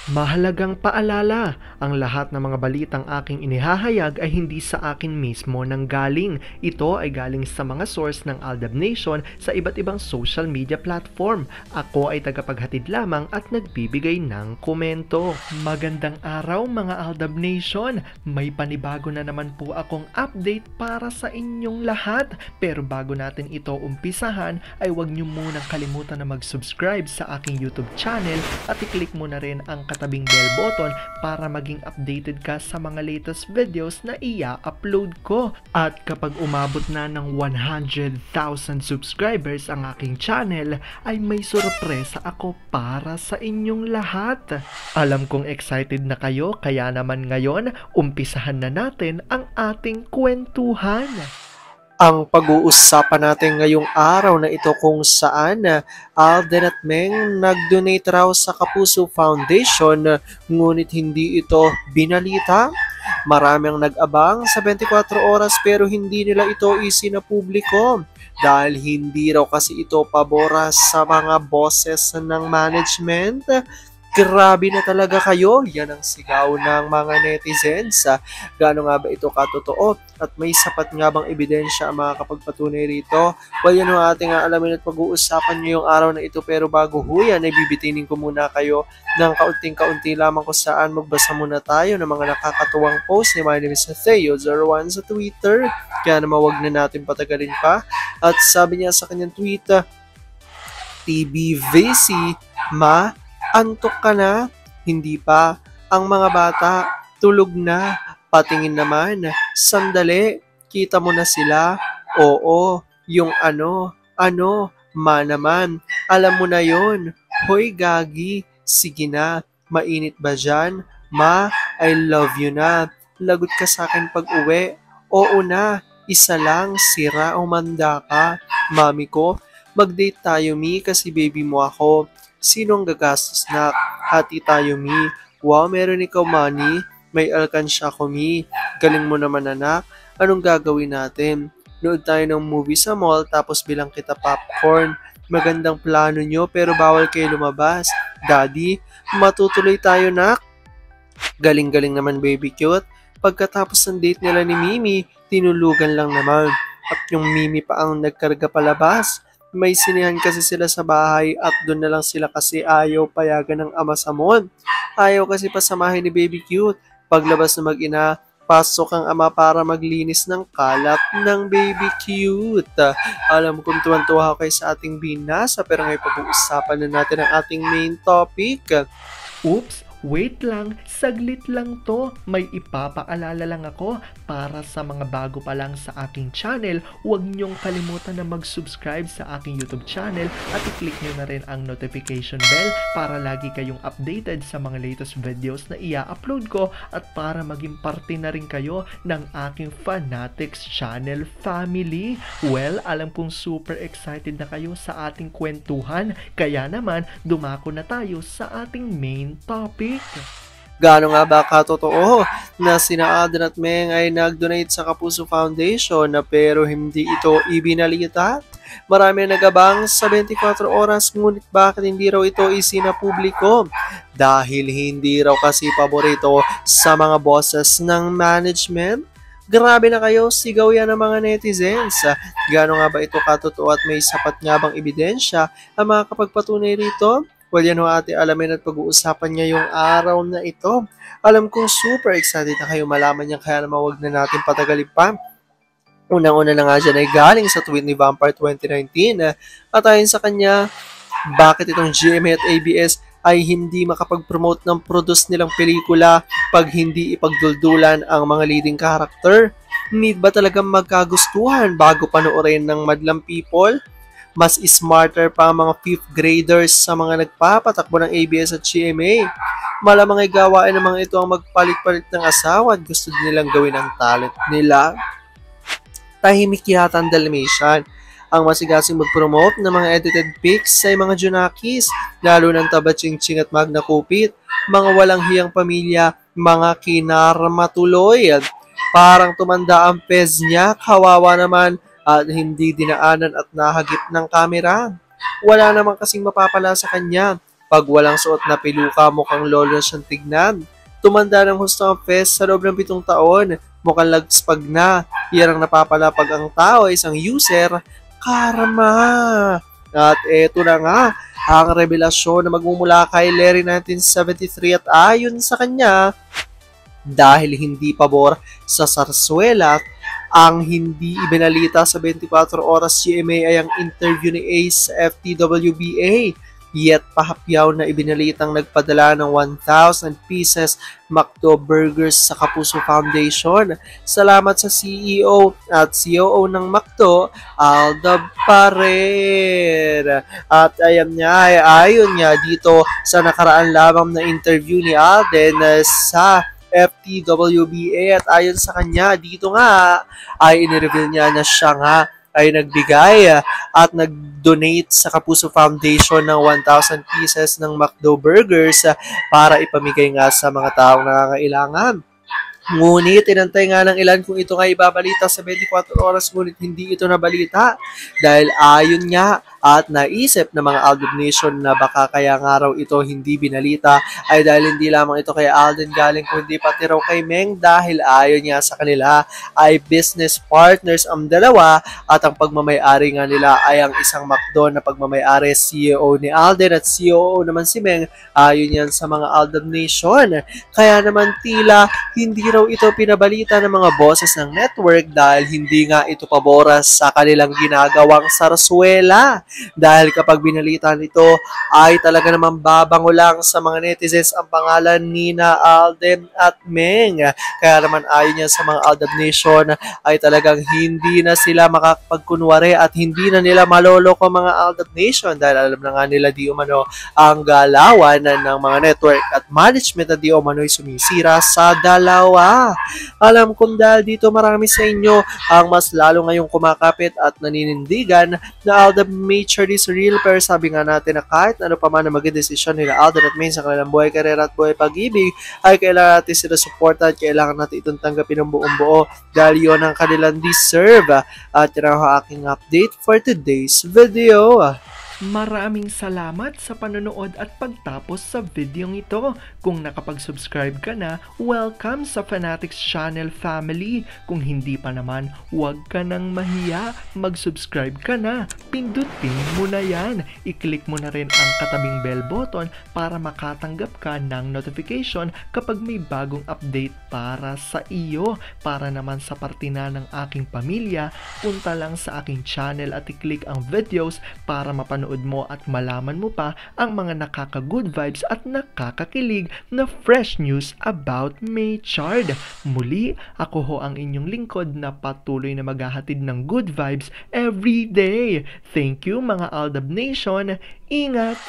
Mahalagang paalala, ang lahat ng mga balitang aking inihahayag ay hindi sa akin mismo nanggaling. Ito ay galing sa mga source ng Aldab Nation sa iba't ibang social media platform. Ako ay tagapaghatid lamang at nagbibigay ng komento. Magandang araw mga Aldab Nation! May panibago na naman po akong update para sa inyong lahat. Pero bago natin ito umpisahan ay huwag niyo munang kalimutan na mag-subscribe sa aking YouTube channel at i-click mo na rin ang katabing bell button para maging updated ka sa mga latest videos na i-upload ko. At kapag umabot na ng 100,000 subscribers ang aking channel, ay may sorpresa ako para sa inyong lahat. Alam kong excited na kayo, kaya naman ngayon, umpisahan na natin ang ating kwentuhan. Ang pag-uusapan natin ngayong araw na ito kung saan Alden at Meng nag-donate raw sa Kapuso Foundation ngunit hindi ito binalita. Maraming nag-abang sa 24 oras pero hindi nila ito isinapubliko dahil hindi raw kasi ito pabora sa mga bosses ng management. Grabe na talaga kayo, yan ang sigaw ng mga netizens. Gaano nga ba ito katotoo? At may sapat nga bang ebidensya ang makakapagpatunay rito? Well, yan ang ating alamin at pag-uusapan ngayong araw na ito. Pero bago ho yan, ay bibitinin ko muna kayo ng kaunting-kaunti lamang kung saan magbasa muna tayo ng mga nakakatuwang post ni My name is Theo01 sa Twitter. Kaya naman wag na natin patagalin pa. At sabi niya sa kanyang tweet, TBVC, antok ka na? Hindi pa. Ang mga bata, tulog na. Patingin naman. Sandali, kita mo na sila. Oo, yung ano, naman. Alam mo na yon. Hoy gagi, sige na. Mainit ba dyan? Ma, I love you na. Lagot ka sa akin pag uwi. Oo na, isa lang, sira o manda ka. Mami ko, mag-date tayo mi kasi baby mo ako. Sinong gagastos na? Hati tayo, mi. Wow, meron ikaw money. May alkansya ko, mi. Galing mo naman, anak. Anong gagawin natin? Nood tayo ng movie sa mall tapos bilang kita popcorn. Magandang plano nyo pero bawal kayo lumabas. Daddy, matutuloy tayo, nak. Galing-galing naman, baby cute. Pagkatapos ng date nila ni Mimi, tinulugan lang naman. At yung Mimi pa ang nagkarga palabas. May sinihan kasi sila sa bahay at doon na lang sila kasi ayaw payagan ng ama sa mall. Ayaw kasi pasamahin ni Baby Cute. Paglabas na mag-ina, pasok ang ama para maglinis ng kalat ng Baby Cute. Alam kong tuwan-tuwa ako kayo sa ating binasa pero ngayon pag-uusapan na natin ang ating main topic. Oops! Wait lang, saglit lang to. May ipapaalala lang ako para sa mga bago pa lang sa aking channel. Huwag niyong kalimutan na mag-subscribe sa aking YouTube channel at i-click niyo na rin ang notification bell para lagi kayong updated sa mga latest videos na i-upload ko at para maging parte na rin kayo ng aking Fanatics channel family. Well, alam kong super excited na kayo sa ating kwentuhan, kaya naman dumako na tayo sa ating main topic. Gaano nga ba katotoo na sina Alden at Meng ay nag-donate sa Kapuso Foundation na pero hindi ito ibinalita? Marami na nagabang sa 24 oras ngunit bakit hindi raw ito isinapubliko? Dahil hindi raw kasi paborito sa mga bosses ng management? Grabe na kayo, sigaw yan ng mga netizens. Gaano nga ba ito katotoo at may sapat nga bang ebidensya ang makakapagpatunay rito? Well, yan ho ate alamin at pag-uusapan ngayong araw na ito. Alam kong super excited na kayo malaman yan kaya naman wag na natin patagalin pa. Unang-una na nga dyan ay galing sa tweet ni Vampire 2019 at ayon sa kanya, bakit itong GMA at ABS ay hindi makapag-promote ng produce nilang pelikula pag hindi ipagduldulan ang mga leading character? Need ba talagang magkagustuhan bago panoorin ng madlang people? Mas smarter pa ang mga 5th graders sa mga nagpapatakbo ng ABS at GMA. Malamang ay gawain ng mga ito ang magpalit-palit ng asawa at gusto nilang gawin ang talent nila. Tahimik yata ang Dalmatian. Ang masigasing mag-promote ng mga edited pics ay mga Junakis, lalo ng Tabachingching at Magna Kupit, mga walang hiyang pamilya, mga kinarmatuloy. Parang tumanda ang pez niya, kawawa naman, at hindi dinaanan at nahagip ng kamera. Wala naman kasing mapapala sa kanya. Pag walang suot na peluka, mukhang lolo na siyang tignan. Tumanda ng husto ang Fest sa loob ng 7 taon. Mukhang lagspag na. Yan ang napapalapag ang tao, isang user. Karma! At eto na nga, ang revelasyon na magmumula kay Larry 1973 at ayon sa kanya, dahil hindi pabor sa sarsuela, ang hindi ibinalita sa 24 Oras GMA ay ang interview ni Ace sa FTWBA. Yet pahapyaw na ibinalitang nagpadala ng 1,000 pieces McDo Burgers sa Kapuso Foundation. Salamat sa CEO at COO ng McDo, Aldab pa rin. At ayan niya, ayon niya dito sa nakaraan lamang na interview ni Alden sa FTWBA, at ayon sa kanya dito nga ay inireveal niya na siya nga ay nagbigay at nag-donate sa Kapuso Foundation ng 1,000 pieces ng McDo Burgers para ipamigay nga sa mga taong nangangailangan. Ngunit inantay nga ng ilan kung ito nga ibabalita sa 24 oras, ngunit hindi ito nabalita dahil ayon niya at naisip ng mga Aldab Nation na baka kaya nga raw ito hindi binalita ay dahil hindi lamang ito kay Alden galing kundi pati raw kay Meng, dahil ayon niya sa kanila ay business partners ang dalawa at ang pagmamay-ari nga nila ay ang isang McDo na pagmamay-ari CEO ni Alden at COO naman si Meng, ayon yan sa mga Aldab Nation. Kaya naman tila hindi raw ito pinabalita ng mga bosses ng network dahil hindi nga ito paboras sa kanilang ginagawang sarsuela. Dahil kapag binalitan ito ay talaga naman babango lang sa mga netizens ang pangalan ni na Alden at Meng. Kaya naman ayon niya sa mga Aldab Nation ay talagang hindi na sila makakapagkunwari at hindi na nila maloloko mga Aldab Nation dahil alam na nga nila di umano ang galawan ng mga network at management na di umano'y sumisira sa dalawa. Alam kong dahil dito marami sa inyo ang mas lalo ngayong kumakapit at naninindigan na Aldab Mature is real, pero sabi nga natin na kahit ano pa man na maging desisyon nila Alden at Meng sa kanilang buhay, karera at buhay pag-ibig ay kailangan natin sila suporta at kailangan natin itong tanggapin ng buong buo dahil yun ang kanilang deserve. At yun ang aking update for today's video. Maraming salamat sa panonood at pagtapos sa videong ito. Kung nakapag-subscribe ka na, welcome sa Fanatics Channel family. Kung hindi pa naman, huwag ka nang mahiya. Mag-subscribe ka na. Pindutin mo na yan. I-click mo na rin ang katabing bell button para makatanggap ka ng notification kapag may bagong update para sa iyo. Para naman sa parte na ng aking pamilya, punta lang sa aking channel at i-click ang videos para mapanood mo at malaman mo pa ang mga nakaka-good vibes at nakakakilig na fresh news about Maychard. Muli, ako ho ang inyong lingkod na patuloy na maghahatid ng good vibes every day. Thank you mga Aldab Nation. Ingat!